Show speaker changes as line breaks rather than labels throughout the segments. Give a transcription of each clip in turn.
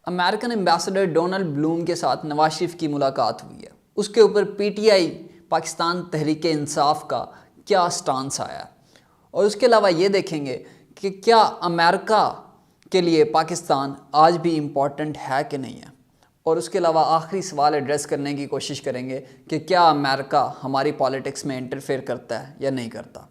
American ambassador Donald Bloom के साथ नवाज शरीफ की मुलाकात हुई है, उसके ऊपर पीटीआई पाकिस्तान तहरीक इंसाफ का क्या स्टांस आया, और उसके अलावा ये देखेंगे कि क्या अमेरिका के लिए पाकिस्तान आज भी इम्पॉर्टेंट है कि नहीं है। और उसके अलावा आखिरी सवाल एड्रेस करने की कोशिश करेंगे कि क्या अमेरिका हमारी पॉलिटिक्स में इंटरफेयर करता है या नहीं करता।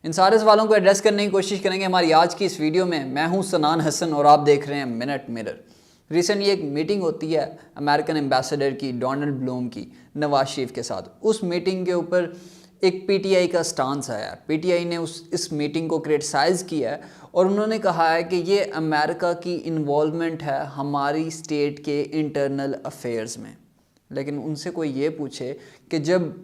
इन सारे सवालों को एड्रेस करने की कोशिश करेंगे हमारी आज की इस वीडियो में। मैं हूं सनान हसन और आप देख रहे हैं मिनट मिरर। रिसेंटली एक मीटिंग होती है अमेरिकन एम्बेसडर की डोनाल्ड ब्लूम की नवाज शरीफ के साथ। उस मीटिंग के ऊपर एक पीटीआई का स्टांस आया है। पीटीआई ने इस मीटिंग को क्रिटिसाइज़ किया है और उन्होंने कहा है कि ये अमेरिका की इन्वॉल्वमेंट है हमारी स्टेट के इंटरनल अफेयर्स में। लेकिन उनसे कोई ये पूछे कि जब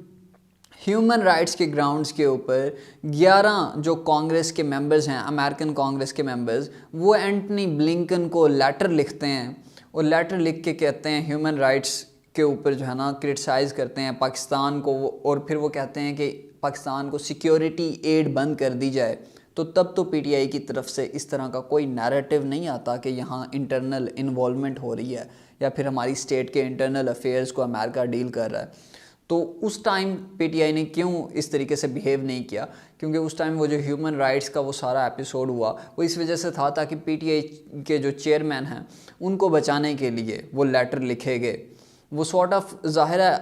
ह्यूमन राइट्स के ग्राउंड्स के ऊपर 11 जो कांग्रेस के मेंबर्स हैं, अमेरिकन कांग्रेस के मेंबर्स, वो एंटनी ब्लिंकन को लेटर लिखते हैं और लेटर लिख के कहते हैं ह्यूमन राइट्स के ऊपर जो है ना क्रिटिसाइज़ करते हैं पाकिस्तान को, और फिर वो कहते हैं कि पाकिस्तान को सिक्योरिटी एड बंद कर दी जाए, तो तब तो पीटीआई की तरफ से इस तरह का कोई नैरेटिव नहीं आता कि यहाँ इंटरनल इन्वॉल्वमेंट हो रही है या फिर हमारी स्टेट के इंटरनल अफेयर्स को अमेरिका डील कर रहा है। तो उस टाइम पीटीआई ने क्यों इस तरीके से बिहेव नहीं किया? क्योंकि उस टाइम वो जो ह्यूमन राइट्स का वो सारा एपिसोड हुआ वो इस वजह से था ताकि पीटीआई के जो चेयरमैन हैं उनको बचाने के लिए वो लेटर लिखे गए। वो सॉर्ट ऑफ ज़ाहिर है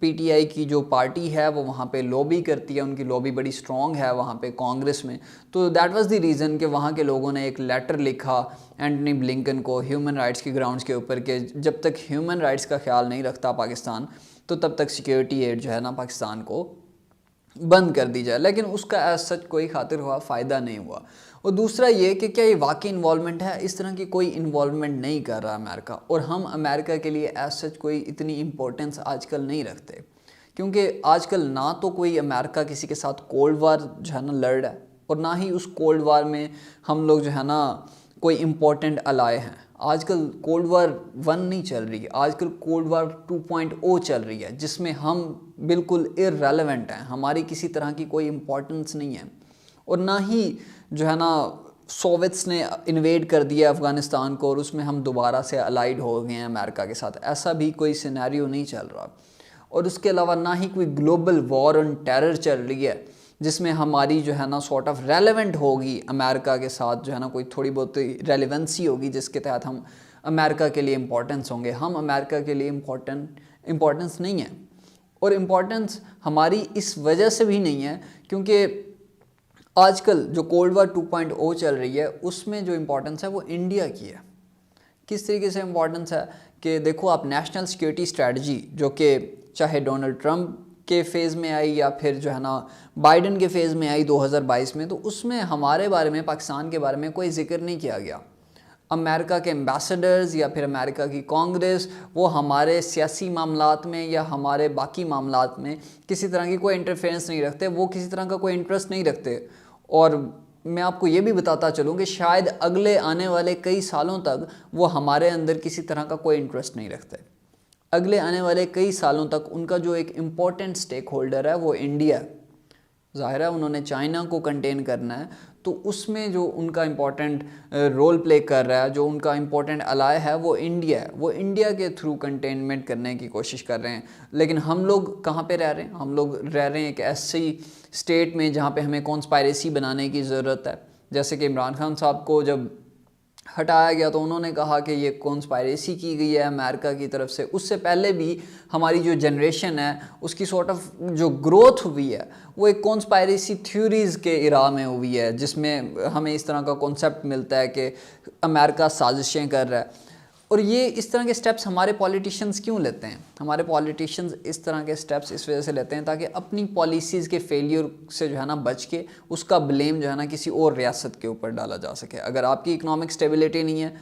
पीटीआई की जो पार्टी है वो वहाँ पे लॉबी करती है, उनकी लॉबी बड़ी स्ट्रॉन्ग है वहाँ पे कांग्रेस में। तो दैट वाज द रीज़न कि वहाँ के लोगों ने एक लेटर लिखा एंटनी ब्लिंकन को ह्यूमन राइट्स के ग्राउंड्स के ऊपर कि जब तक ह्यूमन राइट्स का ख्याल नहीं रखता पाकिस्तान तो तब तक सिक्योरिटी एड जो है ना पाकिस्तान को बंद कर दी जाए। लेकिन उसका एज सच कोई खातिर हुआ फ़ायदा नहीं हुआ। और दूसरा ये कि क्या ये वाकई इन्वॉल्वमेंट है? इस तरह की कोई इन्वॉल्वमेंट नहीं कर रहा अमेरिका, और हम अमेरिका के लिए एज सच कोई इतनी इम्पोर्टेंस आजकल नहीं रखते, क्योंकि आजकल ना तो कोई अमेरिका किसी के साथ कोल्ड वार जो है ना लड़ रहा है, और ना ही उस कोल्ड वार में हम लोग जो है ना कोई इम्पोर्टेंट अलाय हैं। आजकल कोल्ड वार 1 नहीं चल रही है, आजकल कोल्ड वार 2.0 चल रही है, जिसमें हम बिल्कुल इररेलेवेंट हैं, हमारी किसी तरह की कोई इम्पोर्टेंस नहीं है। और ना ही जो है ना सोवियट्स ने इन्वेड कर दिया अफ़गानिस्तान को और उसमें हम दोबारा से अलाइड हो गए हैं अमेरिका के साथ, ऐसा भी कोई सिनेरियो नहीं चल रहा। और उसके अलावा ना ही कोई ग्लोबल वॉर ऑन टेरर चल रही है जिसमें हमारी जो है ना सॉर्ट ऑफ रेलेवेंट होगी अमेरिका के साथ, जो है ना कोई थोड़ी बहुत रेलेवेंसी होगी जिसके तहत हम अमेरिका के लिए इम्पोर्टेंस होंगे। हम अमेरिका के लिए इम्पोर्टेंस नहीं है, और इम्पोर्टेंस हमारी इस वजह से भी नहीं है क्योंकि आजकल जो कोल्ड वार 2.0 चल रही है उसमें जो इम्पोर्टेंस है वो इंडिया की है। किस तरीके से इम्पोर्टेंस है कि देखो आप नेशनल सिक्योरिटी स्ट्रेटजी जो कि चाहे डोनाल्ड ट्रंप के फ़ेज़ में आई या फिर जो है ना बाइडन के फ़ेज़ में आई 2022 में, तो उसमें हमारे बारे में, पाकिस्तान के बारे में कोई जिक्र नहीं किया गया। अमेरिका के एम्बेसडर्स या फिर अमेरिका की कांग्रेस वो हमारे सियासी मामलात में या हमारे बाकी मामलात में किसी तरह की कोई इंटरफेरेंस नहीं रखते, वो किसी तरह का कोई इंटरेस्ट नहीं रखते। और मैं आपको ये भी बताता चलूँ कि शायद अगले आने वाले कई सालों तक वो हमारे अंदर किसी तरह का कोई इंटरेस्ट नहीं रखते। अगले आने वाले कई सालों तक उनका जो एक इम्पॉर्टेंट स्टेक होल्डर है वो इंडिया है। ज़ाहिर है उन्होंने चाइना को कंटेन करना है, तो उसमें जो उनका इम्पॉर्टेंट रोल प्ले कर रहा है, जो उनका इम्पॉर्टेंट अलाय है वो इंडिया है। वो इंडिया के थ्रू कंटेनमेंट करने की कोशिश कर रहे हैं। लेकिन हम लोग कहाँ पे रह रहे हैं? हम लोग रह रहे हैं एक ऐसी स्टेट में जहाँ पे हमें कॉन्स्पायरेसी बनाने की ज़रूरत है। जैसे कि इमरान खान साहब को जब हटाया गया तो उन्होंने कहा कि ये कॉन्स्पायरेसी की गई है अमेरिका की तरफ से। उससे पहले भी हमारी जो जनरेशन है उसकी सॉर्ट ऑफ जो ग्रोथ हुई है वो एक कॉन्स्पायरेसी थ्योरीज़ के इरा में हुई है, जिसमें हमें इस तरह का कॉन्सेप्ट मिलता है कि अमेरिका साजिशें कर रहा है। और ये इस तरह के स्टेप्स हमारे पॉलिटिशियंस क्यों लेते हैं? हमारे पॉलिटिशियंस इस तरह के स्टेप्स इस वजह से लेते हैं ताकि अपनी पॉलिसीज़ के फेलियर से जो है ना बच के उसका ब्लेम जो है ना किसी और रियासत के ऊपर डाला जा सके। अगर आपकी इकोनॉमिक स्टेबिलिटी नहीं है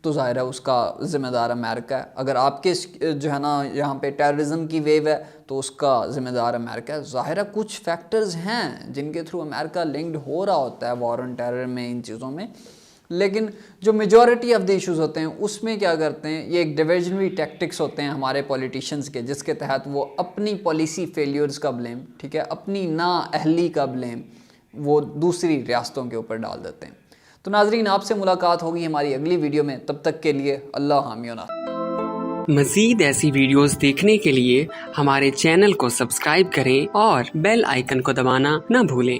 तो ज़ाहिर है उसका ज़िम्मेदार अमेरिका है। अगर आपके जो है ना यहाँ पे टेररिज्म की वेव है तो उसका ज़िम्मेदार अमेरिका है। ज़ाहिर है कुछ फैक्टर्स हैं जिनके थ्रू अमेरिका लिंक्ड हो रहा होता है वॉर ऑन टेरर में, इन चीज़ों में, लेकिन जो मेजॉरिटी ऑफ द इश्यूज़ होते हैं उसमें क्या करते हैं, ये एक डिविजनरी टैक्टिक्स होते हैं हमारे पॉलिटिशियंस के, जिसके तहत वो अपनी पॉलिसी फेलियर्स का ब्लेम, ठीक है, अपनी ना अहली का ब्लेम वो दूसरी रियासतों के ऊपर डाल देते हैं। तो नाजरीन, आपसे मुलाकात होगी हमारी अगली वीडियो में। तब तक के लिए अल्लाह हामियोना।
मज़ीद ऐसी वीडियोस देखने के लिए हमारे चैनल को सब्सक्राइब करें और बेल आइकन को दबाना न भूलें।